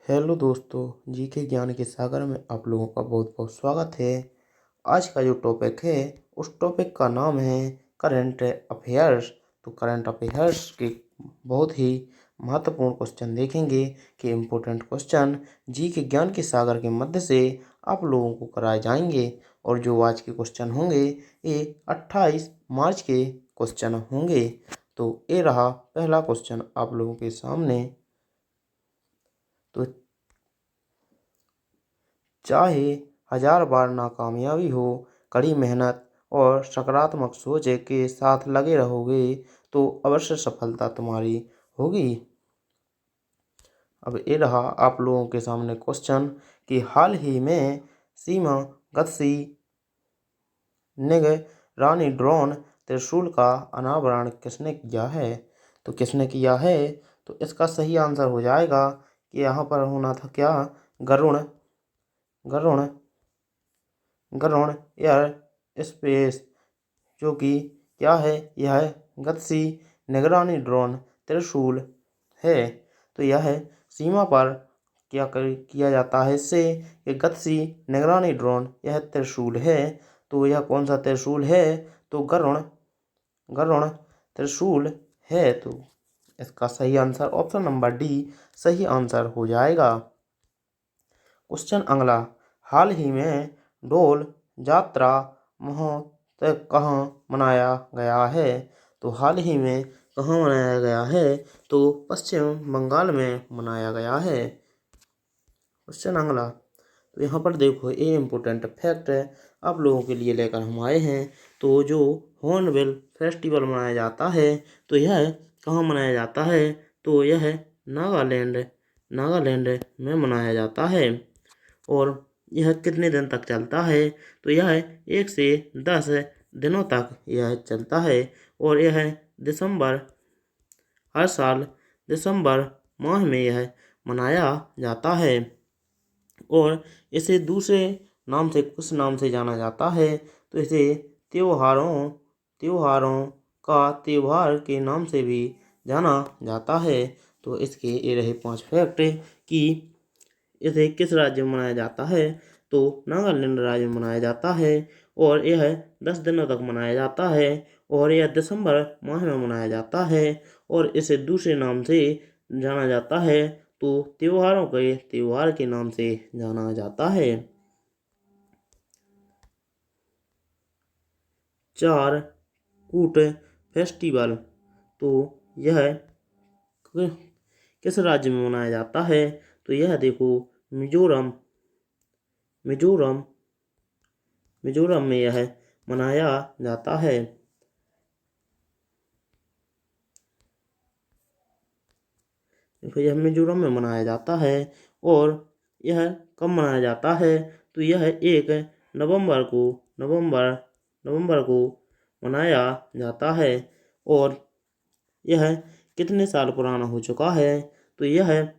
Hello दोस्तों, जी के ज्ञान के सागर में आप लोगों का बहुत बहुत स्वागत है। आज का जो टॉपिक है उस टॉपिक का नाम है करंट अफेयर्स। तो करंट अफेयर्स के बहुत ही महत्वपूर्ण क्वेश्चन देखेंगे कि इम्पोर्टेंट क्वेश्चन जी के ज्ञान के सागर के मध्य से आप लोगों को कराए जाएंगे। और जो आज के क्वेश्चन होंगे ये 28 मार्च के क्वेश्चन होंगे। तो ये रहा पहला क्वेश्चन आप लोगों के सामने। तो चाहे हजार बार नाकामयाबी हो, कड़ी मेहनत और सकारात्मक सोच के साथ लगे रहोगे तो अवश्य सफलता तुम्हारी होगी। अब ये रहा आप लोगों के सामने क्वेश्चन कि हाल ही में सीमा गत्सी निगरानी ड्रोन त्रिशूल का अनावरण किसने किया है? तो किसने किया है? तो इसका सही आंसर हो जाएगा कि यहाँ पर होना था क्या, गरुण गरुण गरुण एयर स्पेस, जो कि क्या है, यह गत्सी निगरानी ड्रोन त्रिशूल है। तो यह सीमा पर किया जाता है इससे कि गत्सी निगरानी ड्रोन यह त्रिशूल है। तो यह कौन सा त्रिशूल है? तो गरुण गरुण त्रिशूल है। तो इसका सही आंसर ऑप्शन नंबर डी सही आंसर हो जाएगा। क्वेश्चन अगला, हाल ही में डोल यात्रा महोत्सव कहाँ मनाया गया है? तो हाल ही में कहाँ मनाया गया है? तो पश्चिम बंगाल में मनाया गया है। क्वेश्चन अगला, तो यहाँ पर देखो ये इम्पोर्टेंट फैक्ट है आप लोगों के लिए लेकर हम आए हैं। तो जो हॉर्नबिल फेस्टिवल मनाया जाता है तो यह कहाँ मनाया जाता है? तो यह नागालैंड नागालैंड में मनाया जाता है। और यह कितने दिन तक चलता है? तो यह 1 से 10 दिनों तक यह चलता है। और यह दिसंबर हर साल दिसंबर माह में यह मनाया जाता है। और इसे दूसरे नाम से कुछ नाम से जाना जाता है। तो इसे त्योहारों त्योहारों का त्योहार के नाम से भी जाना जाता है। तो इसके ये रहे 5 फैक्ट कि इसे किस राज्य में मनाया जाता है? तो नागालैंड राज्य में मनाया जाता है। और यह 10 दिनों तक मनाया जाता है। और यह दिसंबर माह में मनाया जाता है। और इसे दूसरे नाम से जाना जाता है तो त्योहारों के त्योहार के नाम से जाना जाता है। चार कूट फेस्टिवल, तो यह किस राज्य में मनाया जाता है? तो यह देखो मिजोरम मिजोरम मिजोरम में यह मनाया जाता है। देखो यह मिजोरम में मनाया जाता है। और यह कब मनाया जाता है? तो यह 1 नवंबर को नवंबर नवंबर को मनाया जाता है। और यह कितने साल पुराना हो चुका है? तो यह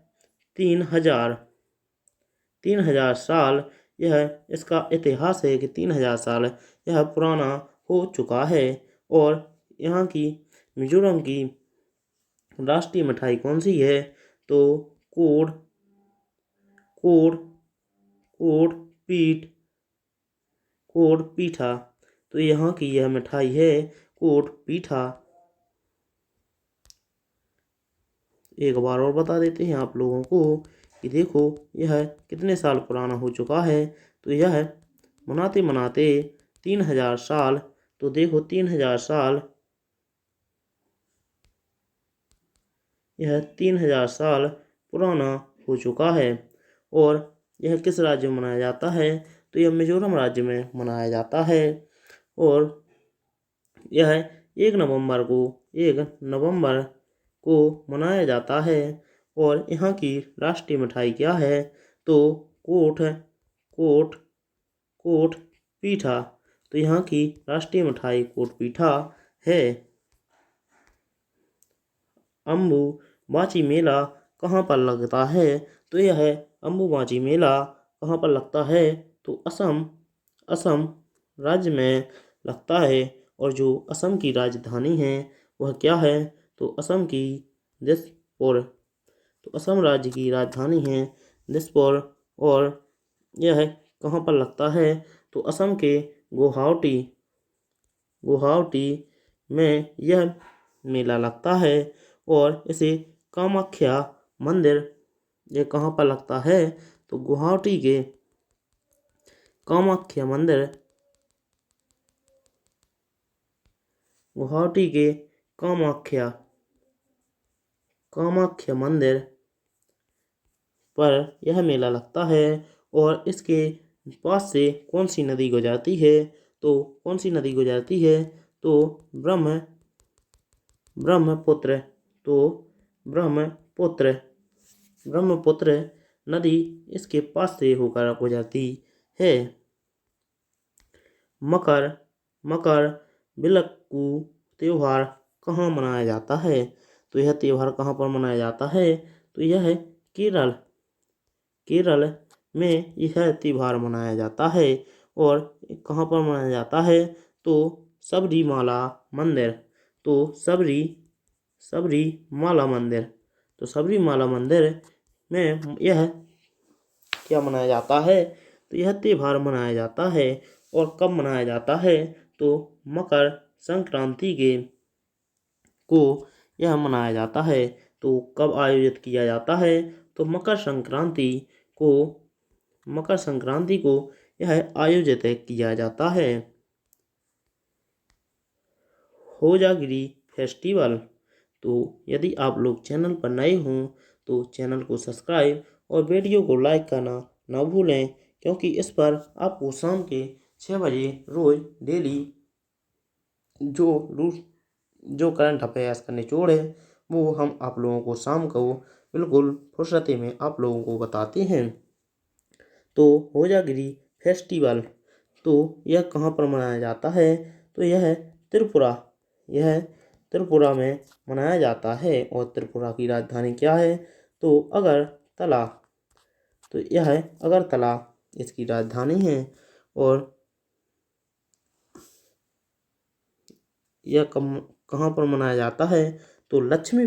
3000 साल यह इसका इतिहास है कि 3000 साल यह पुराना हो चुका है। और यहाँ की मिजोरम की राष्ट्रीय मिठाई कौन सी है? तो कोड कोड कोड पीठ कोड पीठा। तो यहाँ की यह मिठाई है कोड पीठा। एक बार और बता देते हैं आप लोगों को कि देखो यह कितने साल पुराना हो चुका है। तो यह मनाते मनाते 3000 साल, तो देखो 3000 साल, यह 3000 साल पुराना हो चुका है। और यह किस राज्य में मनाया जाता है? तो यह मिजोरम राज्य में मनाया जाता है। और यह 1 नवंबर को मनाया जाता है। और यहाँ की राष्ट्रीय मिठाई क्या है? तो कोठ कोठ कोठ पीठा। तो यहाँ की राष्ट्रीय मिठाई कोठ पीठा है। अम्बुबाची मेला कहाँ पर लगता है? तो यह अम्बुबाची मेला कहाँ पर लगता है? तो असम असम राज्य में लगता है। और जो असम की राजधानी है वह क्या है? तो असम की दिसपुर। तो असम राज्य की राजधानी है दिसपुर और यह कहाँ पर लगता है तो असम के गुवाहाटी में यह मेला लगता है। और इसे कामाख्या मंदिर ये कहाँ पर लगता है तो गुवाहाटी के कामाख्या मंदिर कामाख्या मंदिर पर यह मेला लगता है। और इसके पास से कौन सी नदी गुजरती है तो ब्रह्मपुत्र तो ब्रह्मपुत्र नदी इसके पास से होकर गुजरती है। मकर बिलक्कू त्योहार कहाँ मनाया जाता है तो यह त्योहार कहाँ पर मनाया जाता है तो यह है केरल में यह त्योहार मनाया जाता है। और कहाँ पर मनाया जाता है तो सबरीमाला मंदिर तो सबरीमाला मंदिर में यह क्या मनाया जाता है तो यह त्योहार मनाया जाता है। और कब मनाया जाता है तो मकर संक्रांति को यह मनाया जाता है। तो कब आयोजित किया जाता है तो मकर संक्रांति को यह आयोजित किया जाता है। होजागिरी फेस्टिवल तो यदि आप लोग चैनल पर नए हों तो चैनल को सब्सक्राइब और वीडियो को लाइक करना ना भूलें, क्योंकि इस पर आपको शाम के 6 बजे रोज डेली जो करंट अफेयर्स का निचोड़ है वो हम आप लोगों को शाम को बिल्कुल फुर्सती में आप लोगों को बताते हैं। तो होजागिरी फेस्टिवल तो यह कहाँ पर मनाया जाता है तो यह त्रिपुरा में मनाया जाता है। और त्रिपुरा की राजधानी क्या है तो अगरतला तो यह अगरतला इसकी राजधानी है। और यह कहाँ पर मनाया जाता है तो लक्ष्मी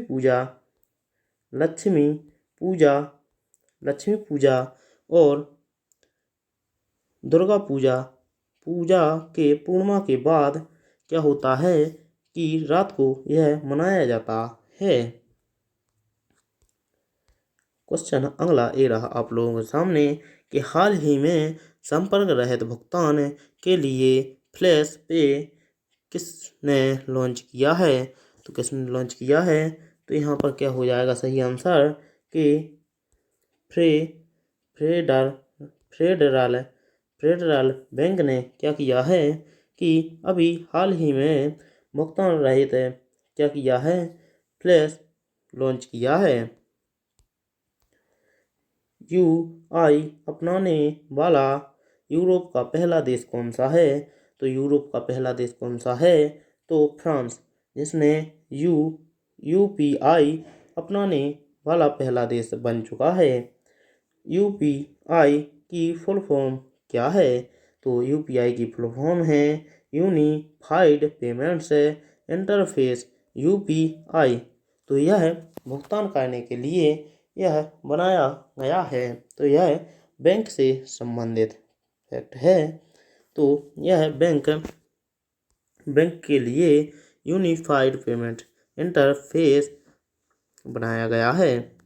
पूजा और दुर्गा पूजा के पूर्णिमा के बाद क्या होता है कि रात को यह मनाया जाता है। क्वेश्चन अगला ये रहा आप लोगों के सामने कि हाल ही में संपर्क रहित भुगतान के लिए फ्लैश पे किसने लॉन्च किया है तो किसने लॉन्च किया है तो यहाँ पर क्या हो जाएगा सही आंसर कि फेडरल बैंक ने क्या किया है कि अभी हाल ही में भुगतान रहित क्या किया है फ्लैश लॉन्च किया है। यूआई अपनाने वाला यूरोप का पहला देश कौन सा है तो यूरोप का पहला देश कौन सा है तो फ्रांस, जिसने यूपीआई अपनाने वाला पहला देश बन चुका है। यूपीआई की फुल फॉर्म क्या है तो यूपीआई की फुल फॉर्म है यूनिफाइड पेमेंट्स इंटरफेस यूपीआई। तो यह भुगतान करने के लिए यह बनाया गया है। तो यह बैंक से संबंधित फैक्ट है। तो यह बैंक के लिए यूनिफाइड पेमेंट इंटरफेस बनाया गया है।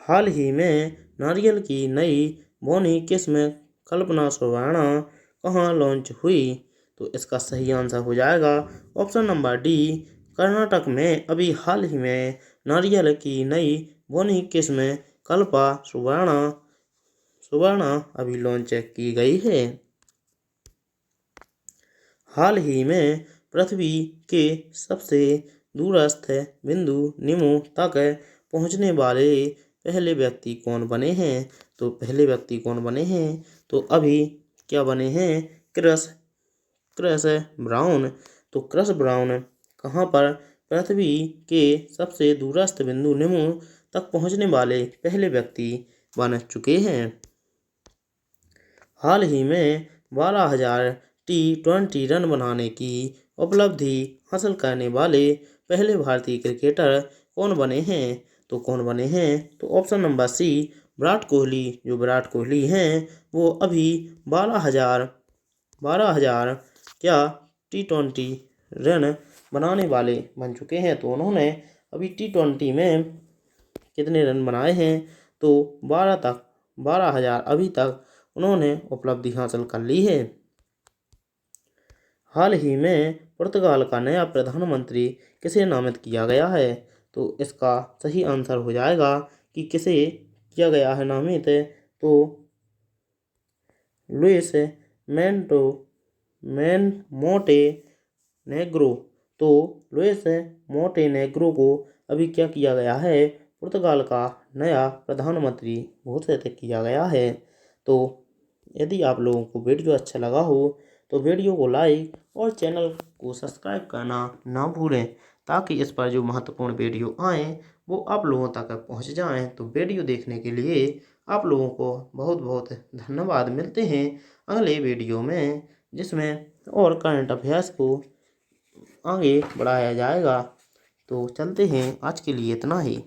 हाल ही में नारियल की नई बोनी किस्म कल्पना सुवर्णा कहाँ लॉन्च हुई तो इसका सही आंसर हो जाएगा ऑप्शन नंबर डी, कर्नाटक में अभी हाल ही में नारियल की नई बोनी किस्म कल्पा सुवर्णा अभी लॉन्च की गई है। हाल ही में पृथ्वी के सबसे दूरस्थ बिंदु निमो तक पहुंचने वाले पहले व्यक्ति कौन बने हैं तो पहले व्यक्ति कौन बने हैं तो अभी क्या बने हैं क्रस ब्राउन। तो क्रस ब्राउन कहाँ पर पृथ्वी के सबसे दूरस्थ बिंदु निमो तक पहुंचने वाले पहले व्यक्ति बन चुके हैं। हाल ही में 12,000 T20 रन बनाने की उपलब्धि हासिल करने वाले पहले भारतीय क्रिकेटर कौन बने हैं तो कौन बने हैं? तो option number C Virat Kohli. जो विराट कोहली हैं वो अभी 12,000 क्या T20 रन बनाने वाले बन चुके हैं। तो उन्होंने अभी T20 में कितने रन बनाए हैं? तो 12,000 अभी तक उन्होंने उपलब्धि हासिल कर ली है। हाल ही में पुर्तगाल का नया प्रधानमंत्री किसे नामित किया गया है? तो इसका सही आंसर हो जाएगा कि किसे किया गया है नामित, तो लुइस मोंटेनेग्रो। तो लुइस मोंटेनेग्रो को अभी क्या किया गया है? पुर्तगाल का नया प्रधानमंत्री घोषित किया गया है। तो यदि आप लोगों को वीडियो अच्छा लगा हो तो वीडियो को लाइक और चैनल को सब्सक्राइब करना ना भूलें, ताकि इस पर जो महत्वपूर्ण वीडियो आए वो आप लोगों तक पहुंच जाएं। तो वीडियो देखने के लिए आप लोगों को बहुत बहुत धन्यवाद। मिलते हैं अगले वीडियो में, जिसमें और करंट अफेयर्स को आगे बढ़ाया जाएगा। तो चलते हैं, आज के लिए इतना ही।